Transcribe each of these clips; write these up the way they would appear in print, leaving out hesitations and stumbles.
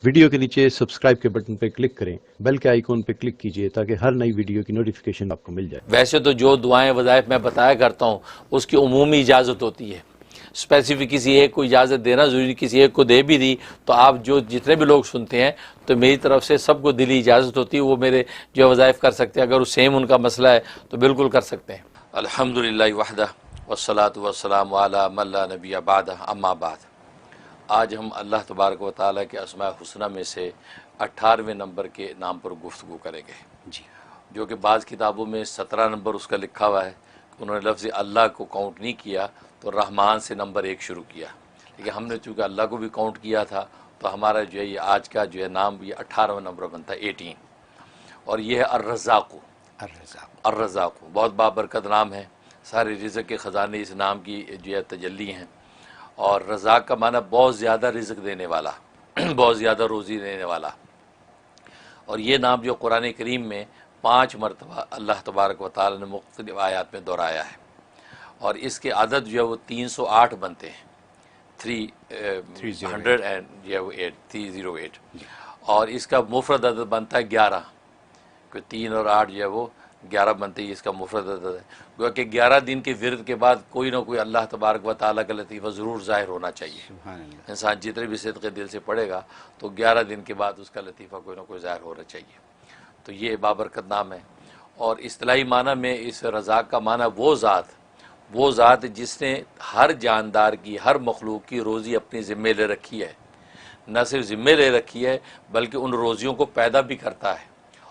Video کے نیچے subscribe کے بٹن پہ کلک کریں، بیل کے آئیکن پہ کلک کیجئے تاکہ ہر نئی ویڈیو کی نوٹیفیکیشن آپ کو مل جائے۔ ویسے تو جو دعائیں وظائف میں بتایا کرتا ہوں اس کی عمومی اجازت ہوتی ہے، اسپیسیفک کسی ایک کو اجازت دینا ضروری نہیں، کسی ایک کو دے بھی دی تو آپ جتنے بھی لوگ سنتے ہیں تو میری طرف سے سب کو دلی اجازت ہوتی ہے، وہ میرے جو وظائف کر سکتے ہیں، اگر وہ سیم ان کا مسئلہ ہے تو بالکل کر سکتے ہیں۔ الحمدللہ وحدہ والصلاة والسلام علی من لا نبی بعدہ، اما بعد۔ آج ہم اللہ تبارک و تعالیٰ کے اسماء حسنہ میں سے 18ویں نمبر کے نام پر گفتگو کریں گے، جو کہ بعض کتابوں میں 17 نمبر اس کا لکھا ہوا ہے، انہوں نے لفظ اللہ کو کاؤنٹ نہیں کیا تو رحمان سے نمبر 1 شروع کیا، لیکن ہم نے چونکہ اللہ کو بھی کاؤنٹ کیا تھا تو ہمارا جو ہے یہ آج کا جو ہے نام یہ 18واں نمبر بنتا ہے، 18، اور یہ ہے الرزاق۔ الرزاق بہت بابرکت نام ہے، سارے رزق کے خزانے اس نام کی جو ہے تجلی ہیں، اور رزاق کا معنی بہت زیادہ رزق دینے والا، بہت زیادہ روزی دینے والا۔ اور یہ نام جو قرآن کریم میں 5 مرتبہ اللہ تبارک و تعالی نے مختلف آیات میں دہرایا ہے، اور اس کے عدد جو ہے وہ 308 بنتے ہیں، 308، اور اس کا مفرد عدد بنتا ہے 11، کہ 3 اور 8 جو ہے وہ 11 بنتے ہیں، اس کا مفرد عدد ہے، گویا کہ 11 دن کے ورد کے بعد کوئی نہ کوئی اللہ تبارک و تعالیٰ کا لطیفہ ضرور ظاہر ہونا چاہیے۔ انسان جتنے بھی صدق دل سے پڑھے گا تو 11 دن کے بعد اس کا لطیفہ کوئی نہ کوئی ظاہر ہونا چاہیے۔ تو یہ بابرکت نام ہے، اور اصطلاحی معنی میں اس رزاق کا معنی وہ ذات جس نے ہر جاندار کی، ہر مخلوق کی روزی اپنی ذمہ لے رکھی ہے، نہ صرف ذمہ لے رکھی ہے بلکہ ان روزیوں کو پیدا بھی کرتا ہے،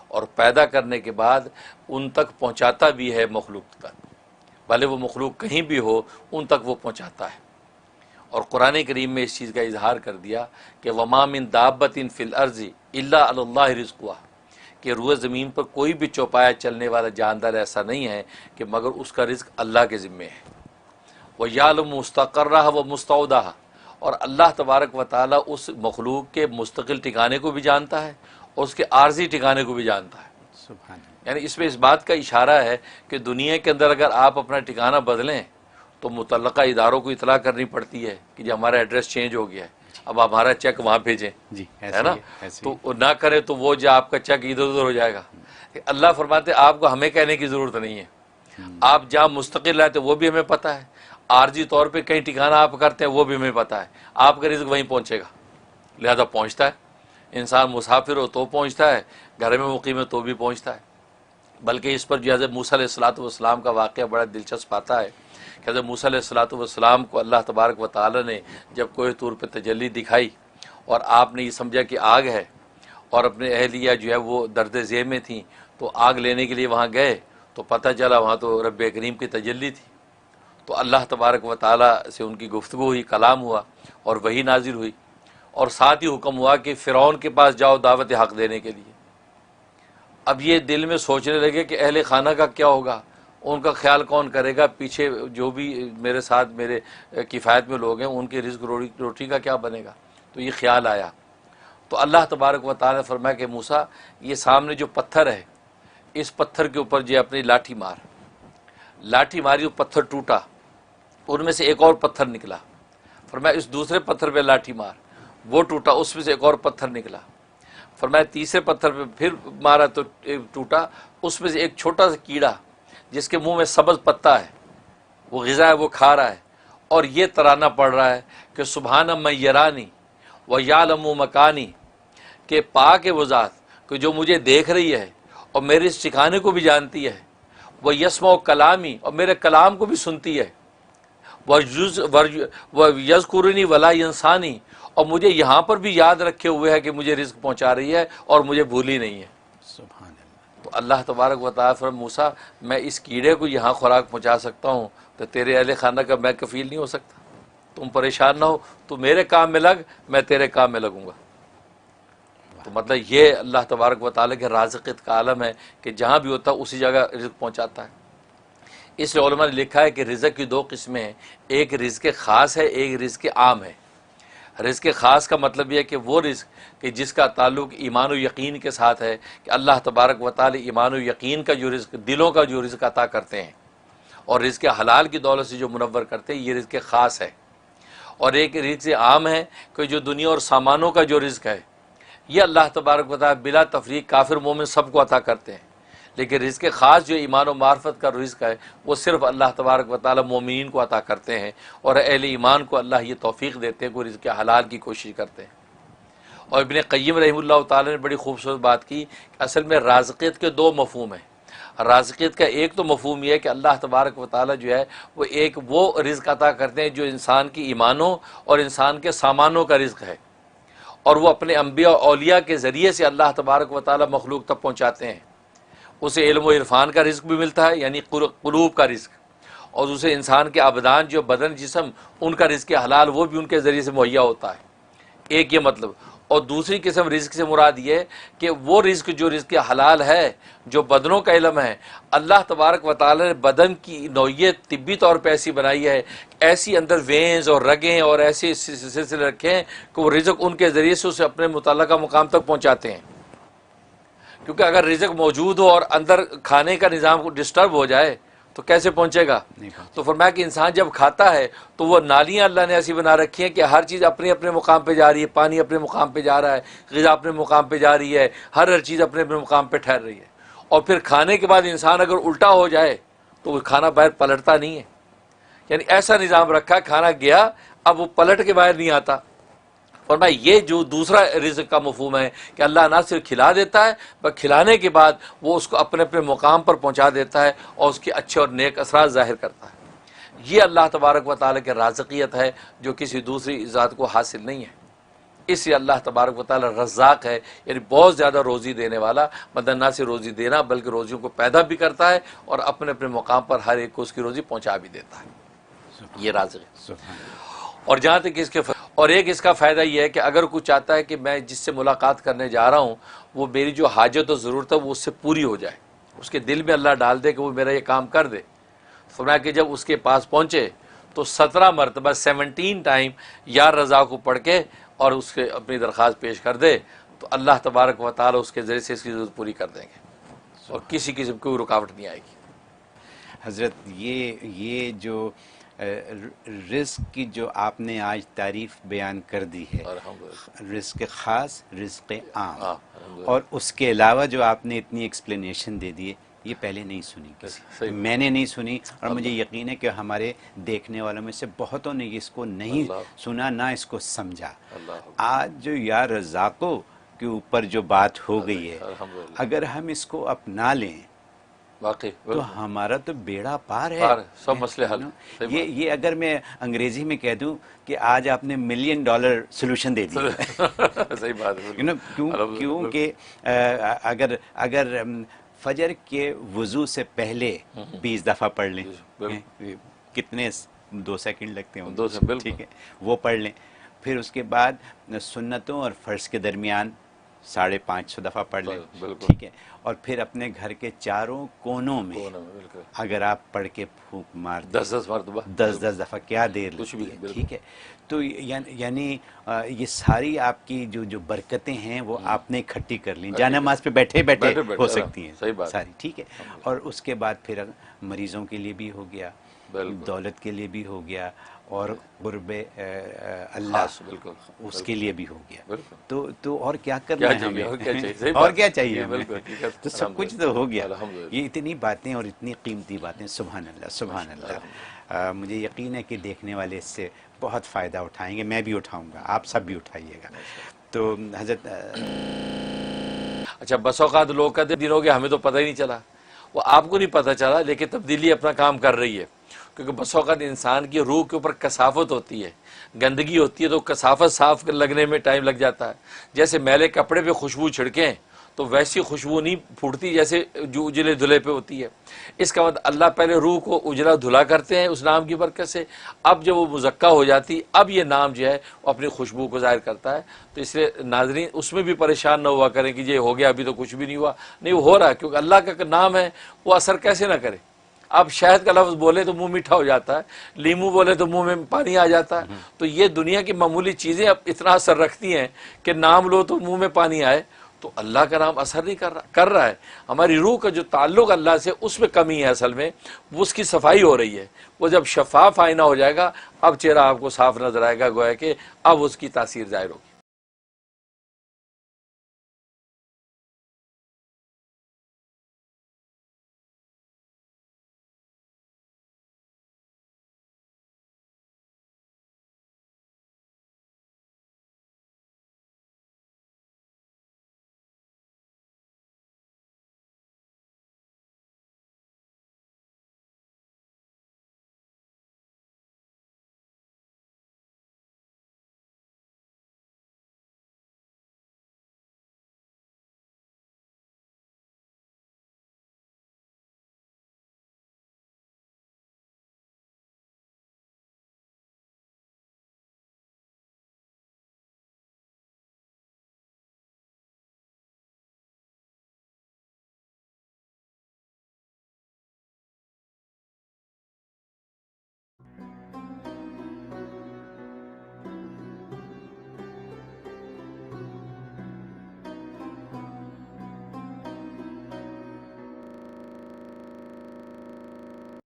اور پیدا کرنے کے بعد ان تک پہنچاتا بھی ہے مخلوق تک، بھلے وہ مخلوق کہیں بھی ہو ان تک وہ پہنچاتا ہے۔ اور قرآن کریم میں اس چیز کا اظہار کر دیا کہ وَمَا مِن دَابَّةٍ فِي الْأَرْضِ إِلَّا عَلَى اللَّهِ رِزْقُهَا، کہ روئے زمین پر کوئی بھی چوپایا چلنے والا جاندار ایسا نہیں ہے کہ مگر اس کا رزق اللہ کے ذمے ہے۔ وَيَعْلَمُ مُسْتَقَرَّهَا وَمُسْتَوْدَعَهَا، اور اللہ تبارک و تعالیٰ اس مخلوق کے مستقل ٹھکانے کو بھی جانتا ہے اور اس کے عارضی ٹھکانے کو بھی جانتا ہے۔ یعنی اس میں اس بات کا اشارہ ہے کہ دنیا کے اندر اگر آپ اپنا ٹھکانہ بدلیں تو متعلقہ اداروں کو اطلاع کرنی پڑتی ہے کہ جی ہمارا ایڈریس چینج ہو گیا ہے، اب ہمارا چیک وہاں بھیجیں، ہے نا؟ تو نہ کرے تو وہ جو آپ کا چیک ادھر ادھر ہو جائے گا۔ اللہ فرماتے آپ کو ہمیں کہنے کی ضرورت نہیں ہے، آپ جہاں مستقل رہتے وہ بھی ہمیں پتہ ہے، عارضی طور پہ کہیں ٹھکانہ آپ کرتے ہیں وہ بھی ہمیں پتہ ہے، آپ کا رزق وہیں پہنچے گا، لہذا پہنچتا ہے۔ انسان مسافر ہو تو پہنچتا ہے، گھر میں مقیم ہے تو بھی پہنچتا ہے۔ بلکہ اس پر جو حضرت موسیٰ علیہ السلام کا واقعہ بڑا دلچسپ آتا ہے کہ حضرت موسیٰ علیہ السلام کو اللہ تبارک و تعالی نے جب کوہ طور پہ تجلی دکھائی اور آپ نے یہ سمجھا کہ آگ ہے، اور اپنے اہلیہ جو ہے وہ درد ذیل میں تھیں، تو آگ لینے کے لیے وہاں گئے تو پتہ چلا وہاں تو رب کریم کی تجلی تھی، تو اللہ تبارک و تعالی سے ان کی گفتگو ہوئی، کلام ہوا اور وحی نازل ہوئی، اور ساتھ ہی حکم ہوا کہ فرعون کے پاس جاؤ دعوت حق دینے کے لیے۔ اب یہ دل میں سوچنے لگے کہ اہل خانہ کا کیا ہوگا، ان کا خیال کون کرے گا، پیچھے جو بھی میرے ساتھ میرے کفایت میں لوگ ہیں ان کے رزق روٹی کا کیا بنے گا۔ تو یہ خیال آیا تو اللہ تبارک و تعالیٰ نے فرمایا کہ موسیٰ یہ سامنے جو پتھر ہے اس پتھر کے اوپر جو اپنی لاٹھی ماری، وہ پتھر ٹوٹا، ان میں سے ایک اور پتھر نکلا، فرمایا اس دوسرے پتھر پہ لاٹھی مار، وہ ٹوٹا، اس میں سے ایک اور پتھر نکلا، فرمایا تیسرے پتھر پہ پھر مارا تو ٹوٹا، اس میں سے ایک چھوٹا سا کیڑا جس کے منہ میں سبز پتا ہے، وہ غذا ہے وہ کھا رہا ہے، اور یہ ترانہ پڑھ رہا ہے کہ سبحان من یرانی و یعلم مکانی، کہ پاک ہے وہ ذات کہ جو مجھے دیکھ رہی ہے اور میرے اس ٹھکانے کو بھی جانتی ہے، وہ یسمع کلامی، اور میرے کلام کو بھی سنتی ہے، وہ یذکرنی ولا ینسانی، اور مجھے یہاں پر بھی یاد رکھے ہوئے ہے کہ مجھے رزق پہنچا رہی ہے اور مجھے بھولی نہیں ہے۔ سبحان اللہ۔ تو اللہ تبارک و تعالیٰ فرمایا موسیٰ میں اس کیڑے کو یہاں خوراک پہنچا سکتا ہوں تو تیرے اہل خانہ کا میں کفیل نہیں ہو سکتا، تم پریشان نہ ہو، تو میرے کام میں لگ، میں تیرے کام میں لگوں گا۔ تو مطلب یہ اللہ تبارک و تعالیٰ کے رازقیت کا عالم ہے کہ جہاں بھی ہوتا ہے اسی جگہ رزق پہنچاتا ہے۔ اس لیے علماء نے لکھا ہے کہ رزق کی 2 قسمیں ہیں، ایک رزق خاص ہے، ایک رزق عام ہے۔ رزق خاص کا مطلب یہ ہے کہ وہ رزق کہ جس کا تعلق ایمان و یقین کے ساتھ ہے، کہ اللہ تبارک و تعالی ایمان و یقین کا جو رزق، دلوں کا جو رزق عطا کرتے ہیں اور رزق حلال کی دولت سے جو منور کرتے ہیں، یہ رزق خاص ہے۔ اور ایک رزق عام ہے کہ جو دنیا اور سامانوں کا جو رزق ہے، یہ اللہ تبارک و تعالیٰ بلا تفریق کافر مومن سب کو عطا کرتے ہیں، لیکن رزق خاص جو ایمان و معرفت کا رزق ہے وہ صرف اللہ تبارک و تعالیٰ مومنین کو عطا کرتے ہیں، اور اہل ایمان کو اللہ یہ توفیق دیتے ہیں کہ وہ رزق حلال کی کوشش کرتے ہیں۔ اور ابن قیم رحمہ اللہ تعالیٰ نے بڑی خوبصورت بات کی کہ اصل میں رازقیت کے دو مفہوم ہیں۔ رازقیت کا ایک تو مفہوم یہ ہے کہ اللہ تبارک و تعالیٰ جو ہے وہ رزق عطا کرتے ہیں جو انسان کی ایمانوں اور انسان کے سامانوں کا رزق ہے، اور وہ اپنے انبیاء اور اولیاء کے ذریعے سے اللہ تبارک و تعالیٰ مخلوق تک پہنچاتے ہیں۔ اسے علم و عرفان کا رزق بھی ملتا ہے، یعنی قلوب کا رزق، اور اسے انسان کے ابدان جو بدن جسم ان کا رزق حلال وہ بھی ان کے ذریعے سے مہیا ہوتا ہے، ایک یہ مطلب۔ اور دوسری قسم رزق سے مراد یہ ہے کہ وہ رزق جو رزق حلال ہے، جو بدنوں کا علم ہے، اللہ تبارک و تعالی نے بدن کی نوعیت طبی طور پہ ایسی بنائی ہے، ایسی اندر وینز اور رگیں اور ایسے سلسلے رکھے ہیں کہ وہ رزق ان کے ذریعے سے اسے اپنے متعلقہ مقام تک پہنچاتے ہیں۔ کیونکہ اگر رزق موجود ہو اور اندر کھانے کا نظام ڈسٹرب ہو جائے تو کیسے پہنچے گا؟ تو فرمایا کہ انسان جب کھاتا ہے تو وہ نالیاں اللہ نے ایسی بنا رکھی ہیں کہ ہر چیز اپنے اپنے مقام پہ جا رہی ہے، پانی اپنے مقام پہ جا رہا ہے، غذا اپنے مقام پہ جا رہی ہے، ہر چیز اپنے اپنے مقام پہ ٹھہر رہی ہے۔ اور پھر کھانے کے بعد انسان اگر الٹا ہو جائے تو وہ کھانا باہر پلٹتا نہیں ہے، یعنی ایسا نظام رکھا کھانا گیا اب وہ پلٹ کے باہر نہیں آتا۔ فرمایا یہ جو دوسرا رزق کا مفہوم ہے کہ اللہ نہ صرف کھلا دیتا ہے بلکہ کھلانے کے بعد وہ اس کو اپنے اپنے مقام پر پہنچا دیتا ہے اور اس کے اچھے اور نیک اثرات ظاہر کرتا ہے۔ یہ اللہ تبارک و تعالیٰ کی رازقیت ہے جو کسی دوسری ذات کو حاصل نہیں ہے۔ اس لیے اللہ تبارک و تعالیٰ رزاق ہے، یعنی بہت زیادہ روزی دینے والا، مطلب نہ صرف روزی دینا بلکہ روزیوں کو پیدا بھی کرتا ہے اور اپنے اپنے مقام پر ہر ایک کو اس کی روزی پہنچا بھی دیتا ہے۔ یہ رازق ہے۔ اور جہاں تک ایک اس کا فائدہ یہ ہے کہ اگر کوئی چاہتا ہے کہ میں جس سے ملاقات کرنے جا رہا ہوں وہ میری جو حاجت و ضرورت ہے وہ اس سے پوری ہو جائے، اس کے دل میں اللہ ڈال دے کہ وہ میرا یہ کام کر دے۔ فرمایا کہ جب اس کے پاس پہنچے تو 17 مرتبہ 17 ٹائم یا رضا کو پڑھ کے اور اس کے اپنی درخواست پیش کر دے تو اللہ تبارک و تعالیٰ اس کے ذریعے سے اس کی ضرورت پوری کر دیں گے اور کسی قسم کی کوئی رکاوٹ نہیں آئے گی۔ حضرت یہ جو رزق کی جو آپ نے آج تعریف بیان کر دی ہے، رزق خاص، رزق عام، اور اس کے علاوہ جو آپ نے اتنی ایکسپلینیشن دے دی ہے، یہ پہلے نہیں سنی کسی، میں نے نہیں سنی، اور مجھے یقین ہے کہ ہمارے دیکھنے والوں میں سے بہتوں نے اس کو نہیں سنا نہ اس کو سمجھا۔ آج جو یا رزاقوں کے اوپر جو بات ہو گئی ہے، اگر ہم اس کو اپنا لیں واقعی تو ہمارا تو بیڑا پار ہے، سب مسئلے حل۔ یہ اگر میں انگریزی میں کہہ دوں کہ آج آپ نے $1 ملین سولوشن دے دیا۔ صحیح بات ہے۔ کیونکہ اگر فجر کے وضو سے پہلے 20 دفعہ پڑھ لیں، کتنے 2 سیکنڈ لگتے ہیں، 2 سیکنڈ، ٹھیک ہے، وہ پڑھ لیں، پھر اس کے بعد سنتوں اور فرض کے درمیان 550 دفعہ پڑھ لیں، ٹھیک ہے، اور پھر اپنے گھر کے چاروں کونوں میں اگر آپ پڑھ کے پھونک مار دیں 10 مرتبہ، 10 دفعہ، کیا دیر لگتی ہے، ٹھیک ہے۔ تو یعنی یہ ساری آپ کی جو برکتیں ہیں وہ آپ نے اکٹھی کر لیں، جانماز پہ بیٹھے بیٹھے ہو سکتی ہیں ساری، ٹھیک ہے، اور اس کے بعد پھر مریضوں کے لیے بھی ہو گیا، دولت کے لیے بھی ہو گیا، اور قرب اللہ اس کے لیے بھی ہو گیا، تو اور کیا کرنا ہے ہمیں، اور کیا چاہیے ہمیں، تو سب کچھ تو ہو گیا۔ یہ اتنی باتیں اور اتنی قیمتی باتیں، سبحان اللہ سبحان اللہ۔ مجھے یقین ہے کہ دیکھنے والے اس سے بہت فائدہ اٹھائیں گے، میں بھی اٹھاؤں گا، آپ سب بھی اٹھائیے گا۔ تو حضرت اچھا، بس اوقات لوگ کہتے دن ہو گیا ہمیں تو پتہ ہی نہیں چلا، وہ آپ کو نہیں پتہ چلا لیکن تبدیلی اپنا کام کر رہی ہے، کیونکہ بس اوقات انسان کی روح کے اوپر کثافت ہوتی ہے، گندگی ہوتی ہے تو کثافت صاف لگنے میں ٹائم لگ جاتا ہے۔ جیسے میلے کپڑے پہ خوشبو چھڑکیں تو ویسی خوشبو نہیں پھوٹتی جیسے جو اجلے دھلے پہ ہوتی ہے۔ اس کا مطلب اللہ پہلے روح کو اجلا دھلا کرتے ہیں اس نام کی برکت سے، اب جب وہ مزکہ ہو جاتی اب یہ نام جو ہے وہ اپنی خوشبو کو ظاہر کرتا ہے۔ تو اس لیے ناظرین اس میں بھی پریشان نہ ہوا کریں کہ یہ ہو گیا ابھی تو کچھ بھی نہیں ہوا، نہیں وہ ہو رہا ہے، کیونکہ اللہ کا نام ہے وہ اثر کیسے نہ کرے۔ اب شہد کا لفظ بولے تو منہ میٹھا ہو جاتا ہے، لیمو بولے تو منہ میں پانی آ جاتا ہے، تو یہ دنیا کی معمولی چیزیں اب اتنا اثر رکھتی ہیں کہ نام لو تو منہ میں پانی آئے، تو اللہ کا نام اثر نہیں کر رہا ہے۔ ہماری روح کا جو تعلق اللہ سے اس میں کمی ہے، اصل میں وہ اس کی صفائی ہو رہی ہے۔ وہ جب شفاف آئینہ ہو جائے گا اب چہرہ آپ کو صاف نظر آئے گا، گویا کہ اب اس کی تاثیر ظاہر ہوگی۔